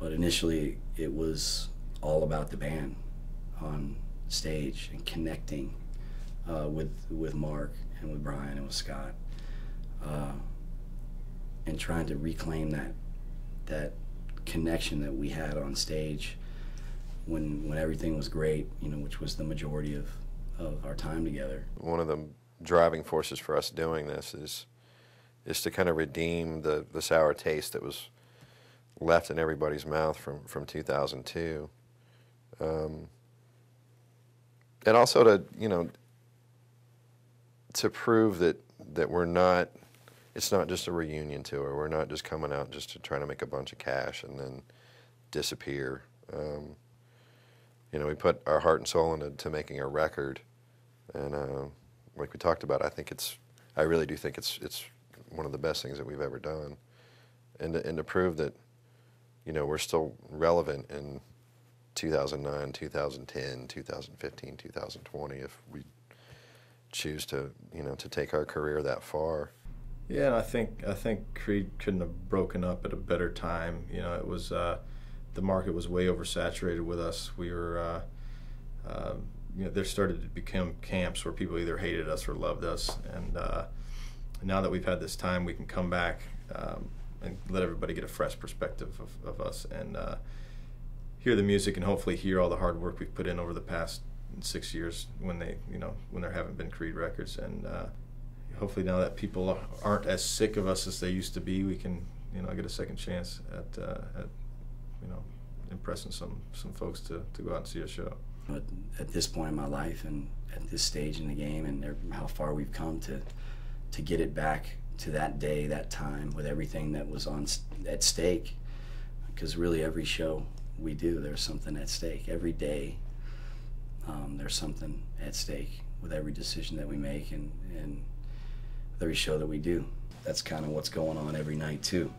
But initially, it was all about the band on stage and connecting with Mark and with Brian and with Scott, and trying to reclaim that connection that we had on stage when everything was great, you know, which was the majority of our time together. One of the driving forces for us doing this is to kind of redeem the sour taste that was left in everybody's mouth from 2002. And also to, you know, to prove that we're not, it's not just a reunion tour. We're not just coming out just to try to make a bunch of cash and then disappear. You know, we put our heart and soul into making a record, and like we talked about, I really do think it's one of the best things that we've ever done, and to prove that, you know, we're still relevant in 2009, 2010, 2015, 2020 if we choose to, you know, to take our career that far. Yeah, and I think Creed couldn't have broken up at a better time. You know, it was the market was way oversaturated with us. We were, you know, there started to become camps where people either hated us or loved us, and now that we've had this time, we can come back and let everybody get a fresh perspective of us and hear the music and hopefully hear all the hard work we've put in over the past 6 years when there haven't been Creed records, and hopefully now that people aren't as sick of us as they used to be, we can, you know, get a second chance at you know, impressing some folks to go out and see a show. But at this point in my life and at this stage in the game and how far we've come to get it back to that day, that time, with everything that was at stake, because really every show we do, there's something at stake. Every day there's something at stake with every decision that we make and with every show that we do. That's kind of what's going on every night too.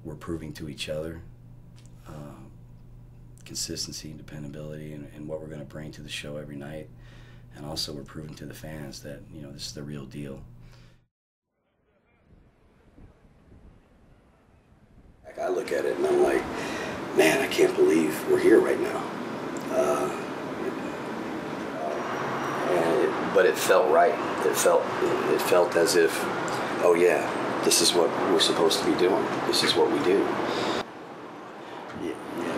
We're proving to each other consistency and dependability and what we're going to bring to the show every night, and also we're proving to the fans that, you know, this is the real deal. I look at it and I'm like, man, I can't believe we're here right now. But it felt right. It felt as if, oh yeah, this is what we're supposed to be doing. This is what we do.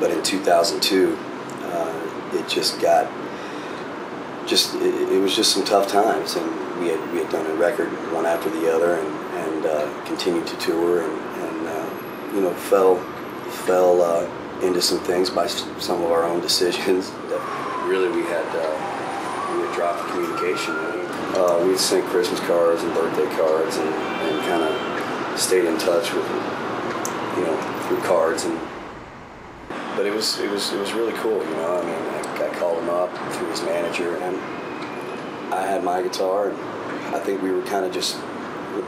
But in 2002, it just got, it was just some tough times, and we had done a record one after the other, and continued to tour, and you know, fell into some things by some of our own decisions that really we had dropped the communication. We'd send Christmas cards and birthday cards and kind of stayed in touch with, you know, through cards, but it was really cool, you know. I mean, I called him up through his manager, and I had my guitar, and I think we were kind of just,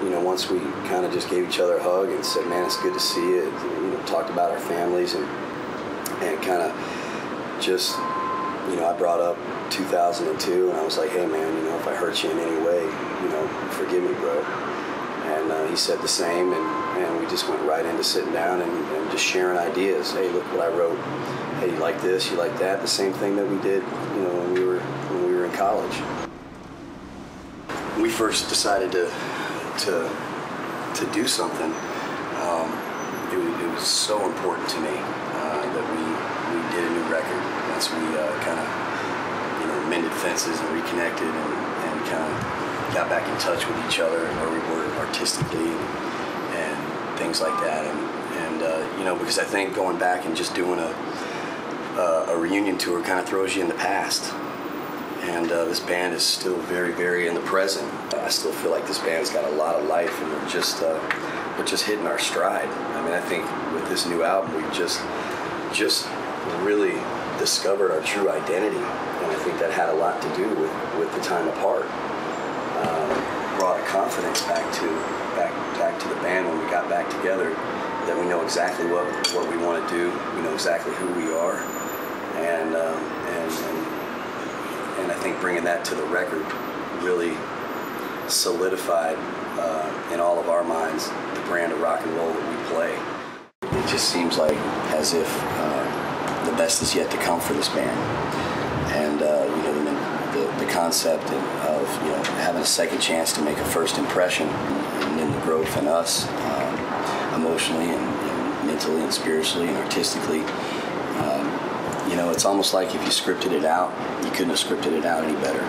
you know, once we kind of just gave each other a hug and said, man, it's good to see you, you know, talked about our families, and kind of just, you know, I brought up 2002, and I was like, hey man, you know, if I hurt you in any way, you know, forgive me, bro. And he said the same, and we just went right into sitting down and just sharing ideas. Hey, look what I wrote. Hey, you like this? You like that? The same thing that we did, you know, when we were in college. When we first decided to do something, it was so important to me that we did a new record. Once we kind of, you know, mended fences and reconnected and kind of got back in touch with each other and where we were artistically and things like that, and you know, because I think going back and just doing a reunion tour kind of throws you in the past, and this band is still very, very in the present. I still feel like this band's got a lot of life, and we're just hitting our stride. I mean, I think with this new album, we've just really discovered our true identity, and I think that had a lot to do with the time apart. Brought a confidence back to the band when we got back together, that we know exactly what we want to do, we know exactly who we are, and I think bringing that to the record really solidified in all of our minds the brand of rock and roll that we play. it just seems like as if the best is yet to come for this band. And the concept of having a second chance to make a first impression, and then the growth in us emotionally and mentally and spiritually and artistically. It's almost like if you scripted it out, you couldn't have scripted it out any better.